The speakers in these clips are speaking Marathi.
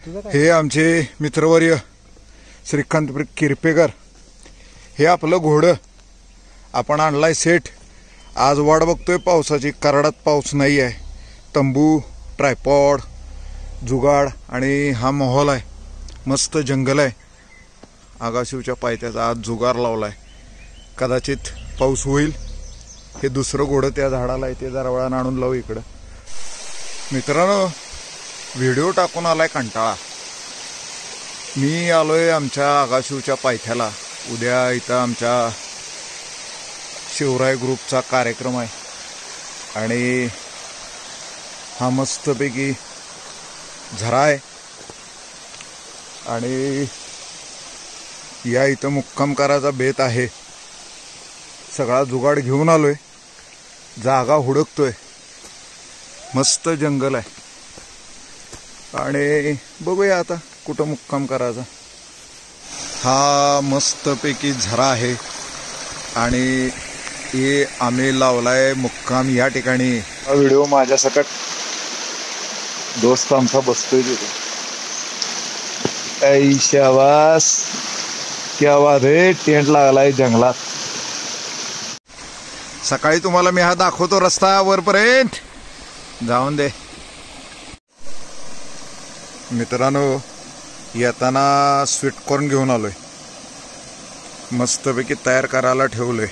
हे आमचे मित्रवर्य श्रीकांत किरपेकर, हे आपलं घोडं आपण आणलाय सेट. आज वाट बघतोय पावसाची, कराडात पाऊस नाही आहे. तंबू, ट्रायपॉड, जुगाड आणि हा माहोल आहे. मस्त जंगल आहे. आगाशिवच्या पायथ्याचा आज जुगार लावलाय. कदाचित पाऊस होईल. हे दुसरं घोडं त्या झाडाला आहे, ते जरा वेळानं आणून लावू इकडं. मित्रांनो, व्हिडिओ टाकून आलाय कंटाळा. मी आलोय आमच्या आगाशिवच्या पायथ्याला. उद्या इथं आमच्या शिवराय ग्रुपचा कार्यक्रम आहे आणि हा मस्तपैकी झरा आहे आणि या इथं मुक्काम करायचा बेत आहे. सगळा जुगाड घेऊन आलोय, जागा हुडकतोय. मस्त जंगल आहे आणि बघूया आता कुठं मुक्काम करायचा. हा मस्तपैकी झरा आहे आणि हे आम्ही लावलाय मुक्काम या ठिकाणी. हा व्हिडिओ माझ्या सकट दोस्त आमचा बसतोय तिथे. ऐ शाबास, क्या बात आहे. टेंट लागलाय जंगलात. सकाळी तुम्हाला मी हा दाखवतो रस्ता वरपर्यंत. जाऊन दे मित्रांनो. येताना स्वीटकॉर्न घेऊन आलोय. मस्तपैकी तयार करायला ठेवलोय.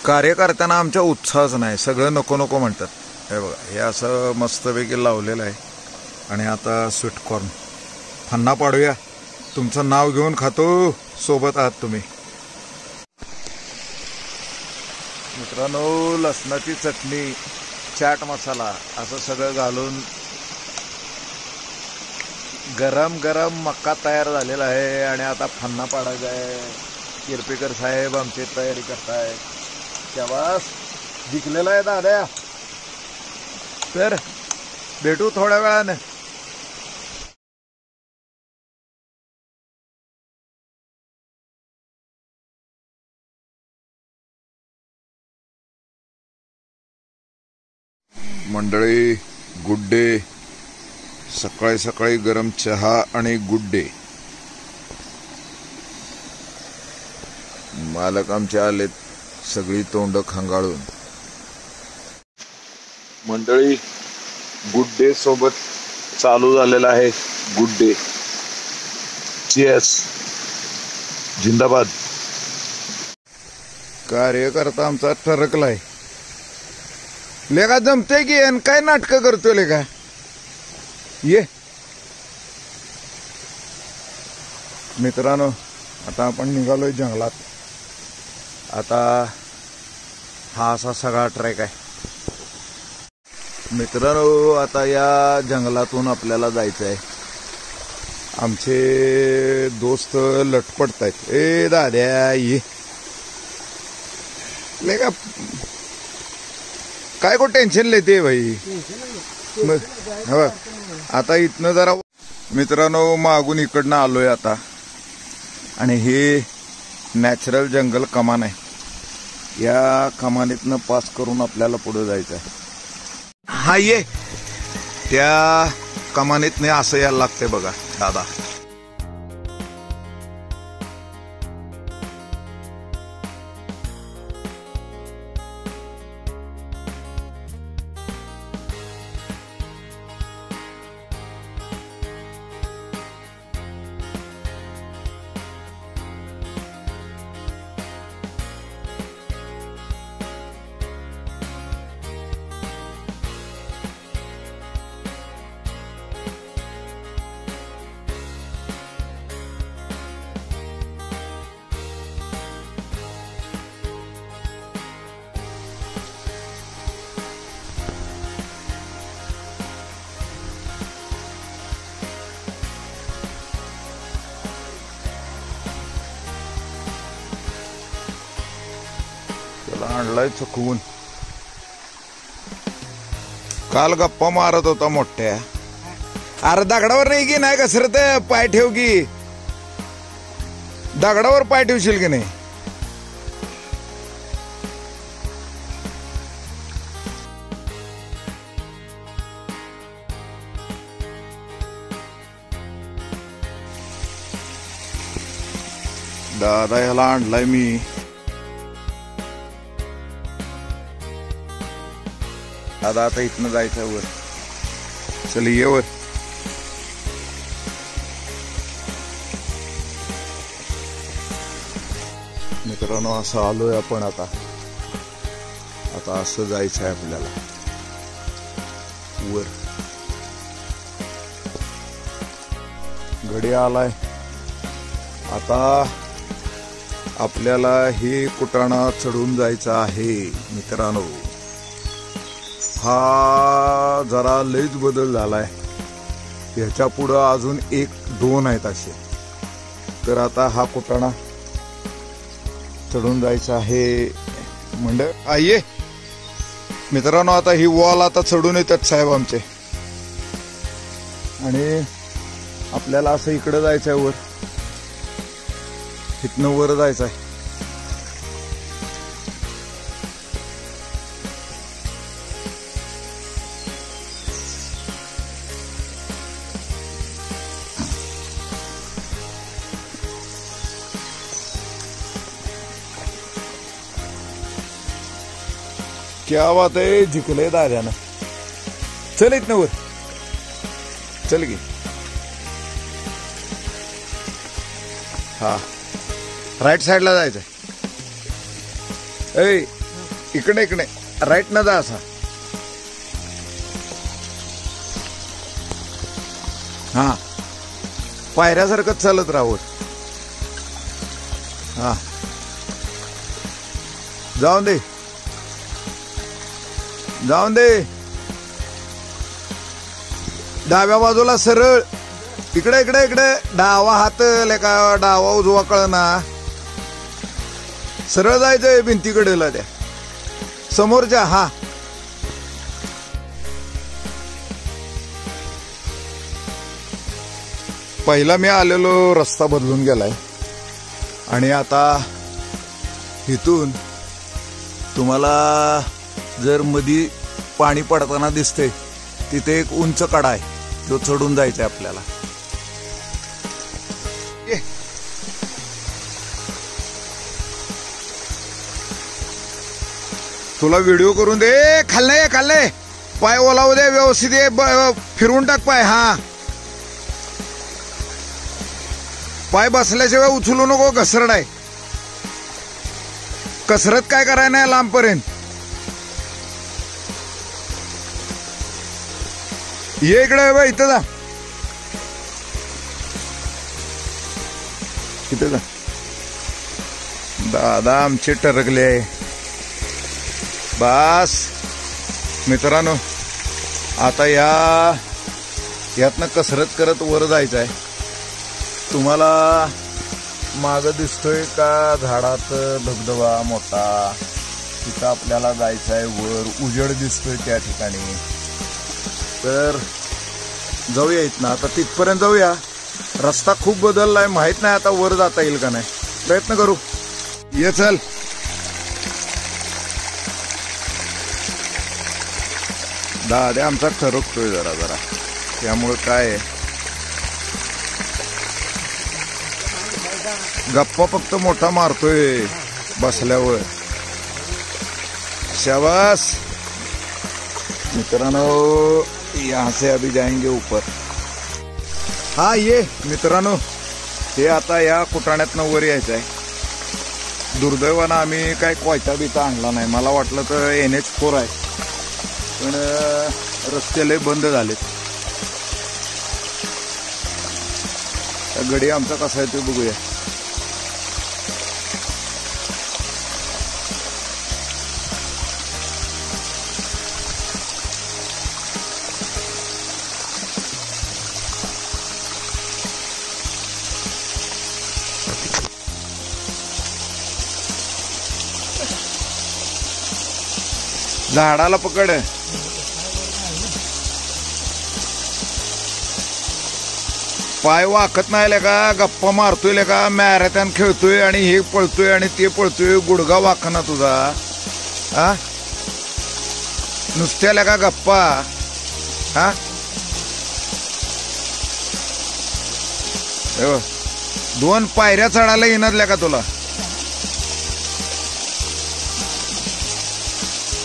कार्यकर्त्यांना आमच्या उत्साहच नाही, सगळं नको नको म्हणतात. हे बघा, हे असं मस्तपैकी लावलेलं आहे आणि आता स्वीटकॉर्न फन्ना पाडूया. तुमचं नाव घेऊन खातो. सोबत आहात तुम्ही. मित्रांनो, लसणाची चटणी, चाट मसाला असं सगळं घालून गरम गरम मक्का तयार झालेला आहे आणि आता फन्ना पाडायचा आहे. किरपेकर साहेब आमची तयारी करताय. शाबास, जिंकलेला आहे दादा. तर भेटू थोड्या वेळानं. मंडळी, गुड डे. सकाळी सकाळी गरम चहा आणि गुड डे. मालक आमचे आलेत, सगळी तोंड खंगाळून. मंडळी, गुड डे सोबत चालू झालेला आहे गुड डे. चीयर्स, जिंदाबाद. कार्यकर्ता आमचा ठरकलाय. लेका जमते की आणि काय नाटक करतोय लेका. ये मित्रांनो, आता आपण निघालोय जंगलात. आता हा असा सगळा ट्रॅक आहे मित्रांनो. आता या जंगलातून आपल्याला जायचं आहे. आमचे दोस्त लटपटतायत. ए दाद्या, ये लेका. काय को टेन्शन लेते भाई. हो, आता इथनं जरा मित्रांनो मागून इकडनं आलोय आता आणि हे नॅचरल जंगल कमान आहे. या कमानीतनं पास करून आपल्याला पुढे जायचं आहे. हा ये, त्या कमानीतने असं यायला लागतंय बघा दादा. आणलाय चुकवून. काल गप्पा मारत होता मोठ्या. अरे दगडावर नाही की नाही घसरत, पाय ठेव की. दगडावर पाय ठेवशील की नाही. दादा ह्याला आणलाय मी. दादा आता इथनं जायचं वर. चल ये वर. मित्रांनो असं आलोय आपण आता. आता असं जायचं आहे आपल्याला वर. गडी आलाय. आता आपल्याला हे कुटाणा चढून जायचं आहे मित्रांनो. हा जरा लयच बदल झालाय. ह्याच्या पुढं अजून 1-2 आहेत असे. तर आता हा कुटाणा चढून जायचा आहे म्हणजे आये मित्रांनो. आता ही वॉल आता चढून येतात साहेब आमचे. आणि आपल्याला असं इकडं जायचंय वर. इथनं वर जायचंय. क्या बात आहे. जिंकलंय दाद्यानं. चल इथनं वर. चल की. हा राईट साईडला जायचंय. ए इकडे इकडे राईट न जा. असा हा पायऱ्यासारखं चालत राहू. हा जाऊन दे. जाऊन दे. डाव्या बाजूला सरळ. इकडे इकडे इकडे डावा हात लेका डावा उजवा कळना. सरळ जायचंय भिंतीकडेला त्या समोरच्या. हा पहिला मी आलेलो रस्ता बदलून गेलाय. आणि आता इथून तुम्हाला जर मधी पाणी पडताना दिसते तिथे एक उंच कडा आहे. जो चढून जायचा आपल्याला. तुला व्हिडिओ करून दे. खाल्ले खाल्ले पाय ओलावू दे व्यवस्थित. फिरवून टाक पाय. हा पाय बसल्याशिवाय उचलू नको. घसरड आहे. कसरत काय करायला नाही लांबपर्यंत. ये इकडे बा. इथं जा. इथं जा. दादा आमचे टरकले. बस मित्रांनो आता यातनं कसरत करत वर जायचं आहे. तुम्हाला माग दिसतोय का झाडात धबधबा मोठा. तिथं आपल्याला जायचं आहे वर. उजेड दिसतोय त्या ठिकाणी. तर जाऊया इथनं. आता तिथपर्यंत जाऊया. रस्ता खूप बदललाय. माहित नाही आता वर जाता येईल का नाही. प्रयत्न करू. ये चल. दादा आमचा ठरकतोय जरा जरा. त्यामुळं काय गप्पा फक्त मोठा मारतोय बसल्यावर. शाबास मित्रांनो. यहाँ से अभी जाएंगे ऊपर. हा ये मित्रांनो. हे आता या कुटाण्यातनं वर यायचं आहे. दुर्दैवानं आम्ही काय कोयता बिता आणला नाही. मला वाटलं तर NH4 आहे पण रस्ते लय बंद झालेत. गडी आमचा कसा आहे ते बघूया. झाडाला पकड. पाय वाकत नाही का. गप्पा मारतोय का. मॅरेथॉन खेळतोय आणि हे पळतोय आणि ते पळतोय. गुडगा वाकना तुझा. हा नुसत्या का गप्पा. हा 2 पायऱ्या चढायला येणार का तुला?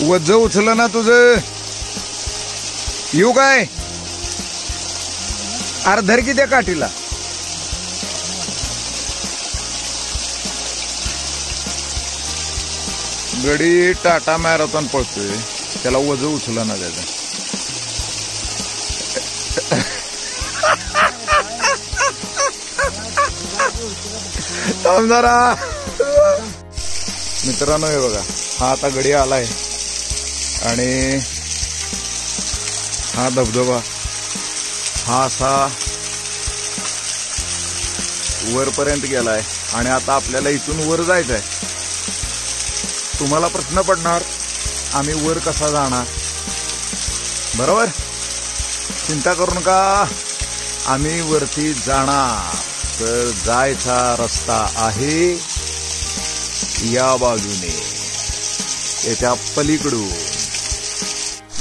वज्ज उचलं ना तुझं. येऊ काय? अर्धर की त्या काठीला. गडी टाटा मॅरेथॉन पळतोय, त्याला वज उचलं ना त्याचं. जरा मित्रांनो हे बघा, हा आता गडी आलाय आणि हा धबधबा हा असा वरपर्यंत गेलाय आणि आता आपल्याला इथून वर जायचंय. तुम्हाला प्रश्न पडणार आम्ही वर कसा जाणार, बरोबर? चिंता करू नका, आम्ही वरती जाणार. तर जायचा रस्ता आहे या बाजूने, याच्या पलीकडून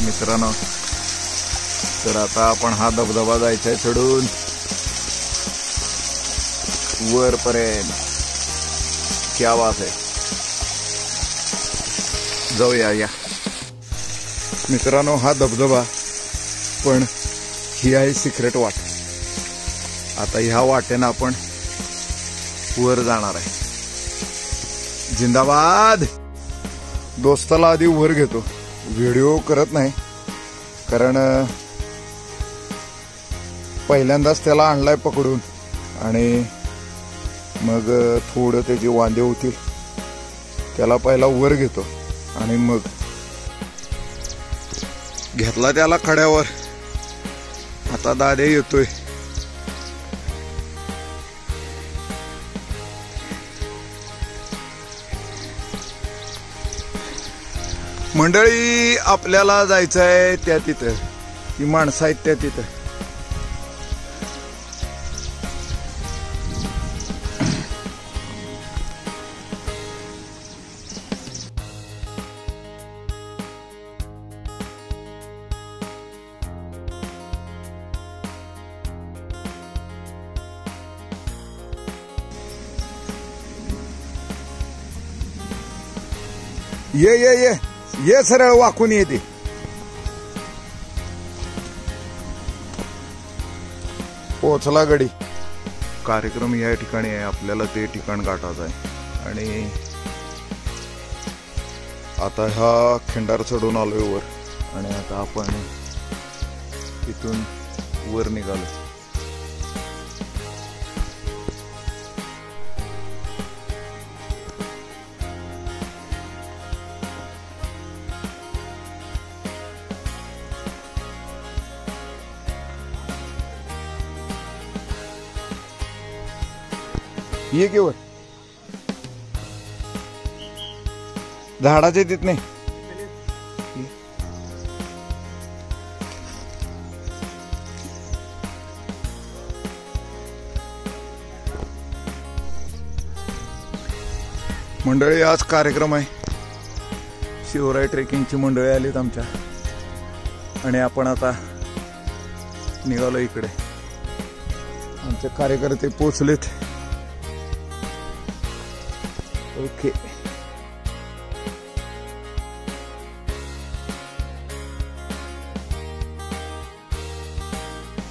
मित्रांनो. तर आता आपण हा धबधबा जायचा आहे चढून वरपर्यंत. क्या बात आहे, जाऊया या मित्रांनो. हा धबधबा पण ही आहे सिक्रेट वाट. आता ह्या वाटेनं आपण वर जाणार आहे. जिंदाबाद. दोस्ताला आधी वर घेतो, व्हिडिओ करत नाही कारण पहिल्यांदाच त्याला आणलाय पकडून आणि मग थोडं त्याची वांदे होतील. त्याला पहिला वर घेतो आणि मग घेतला त्याला खड्यावर. आता दादे येतोय. मंडळी आपल्याला जायचंय त्या तिथं, ती माणसं आहेत त्या तिथं. ये ये ये ये सरळ वाकून येते. पोचला गडी. कार्यक्रम या ठिकाणी आहे, आपल्याला ते ठिकाण गाठायचं आहे आणि आता हा खिंडार चढून आलोय वर आणि आता आपण इथून वर निघालो. ये की वर झाडाचे तिथ नाही. मंडळी आज कार्यक्रम आहे, शिवराय ट्रेकिंगची मंडळी आलीत आमच्या आणि आपण आता निघालो इकडे. आमचे कार्यकर्ते पोचलेत. ओके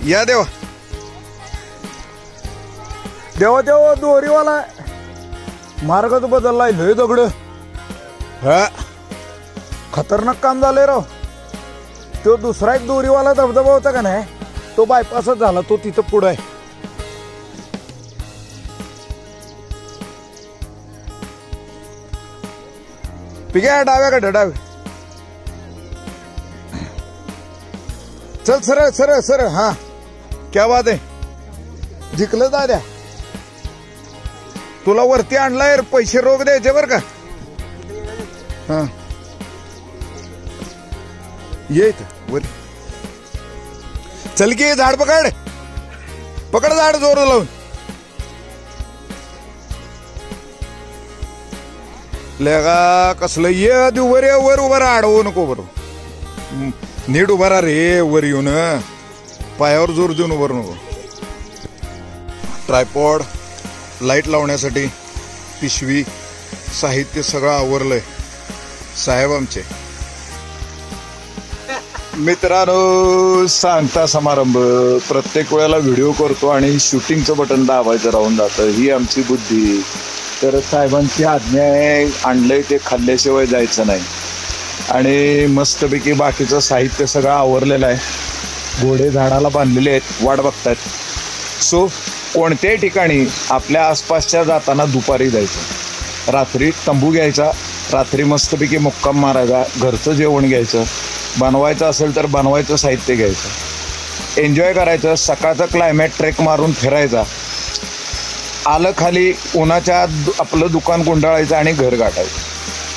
या देवा देवा देवा. दोरीवाला मार्गच बदललाय, लय दगड. हा खतरनाक काम झालंय राव. तो दुसरा एक दोरीवाला धबधबा होता का नाही, तो बायपासच झाला. तो तिथं पुढं आहे. पिक्या डाव्याकडे डावे. चल सरळ सरळ सरळ. हा क्या बात आहे, जिंकलं दाद्या. तुला वरती आणलाय, पैसे रोख द्यायचे बर का. हा ये वर. चल की झाड पकड पकड, झाड जोर लावून. लेगा कसलं ये आधी वर ये. वर उभा राहा, अडवू नको. बरोबर नीट उभा राहा रे. वर येऊन पायावर जोर देऊन उभं नको. ट्रायपॉड लाईट लावण्यासाठी पिशवी साहित्य सगळं आवरलंय साहेब आमचे. मित्रांनो, सांगता समारंभ प्रत्येक वेळेला व्हिडिओ करतो आणि शूटिंगचं बटन दाबायचं राहून जातं, ही आमची बुद्धी. तर साहेबांची आज्ञा आहे, आणलंय ते खाल्ल्याशिवाय जायचं नाही. आणि मस्तपैकी बाकीचं साहित्य सगळं आवरलेलं आहे. घोडे झाडाला बांधलेले आहेत, वाट बघतात. सो कोणत्याही ठिकाणी आपल्या आसपासच्या जाताना दुपारी जायचं, रात्री तंबू घ्यायचा, रात्री मस्तपैकी मुक्काम मारायचा, घरचं जेवण घ्यायचं, बनवायचं असेल तर बनवायचं साहित्य घ्यायचं, एन्जॉय करायचं. सकाळचं क्लायमेट ट्रेक मारून फिरायचा, आलं खाली उन्हाच्या आपलं दुकान गुंडाळायचं आणि घर गाठायचं.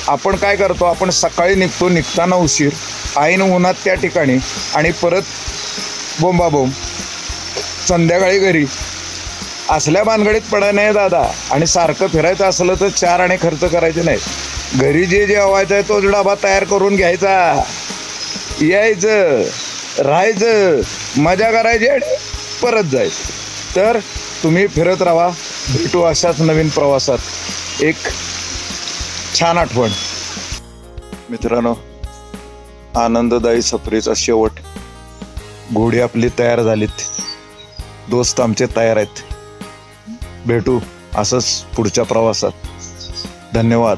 आपण काय करतो, आपण सकाळी निघतो, निघताना उशीर, ऐन उन्हात त्या ठिकाणी, आणि परत बोंबाबोंब संध्याकाळी घरी. असल्या भानगडीत पडाय नाही दादा. आणि सारखं फिरायचं असलं तर 4 आणे खर्च करायचे नाहीत. घरी जे जेवायचं आहे तोच डबा तयार करून घ्यायचा, यायचं, राहायचं, मजा करायची आणि परत जायचं. तर तुम्ही फिरत राहा. भेटू अशाच नवीन प्रवासात. एक छान आठवण. मित्रांनो, आनंददायी सफरीचा शेवट. घोडी आपली तयार झालीत, दोस्त आमचे तयार आहेत. भेटू असंच पुढच्या प्रवासात. धन्यवाद.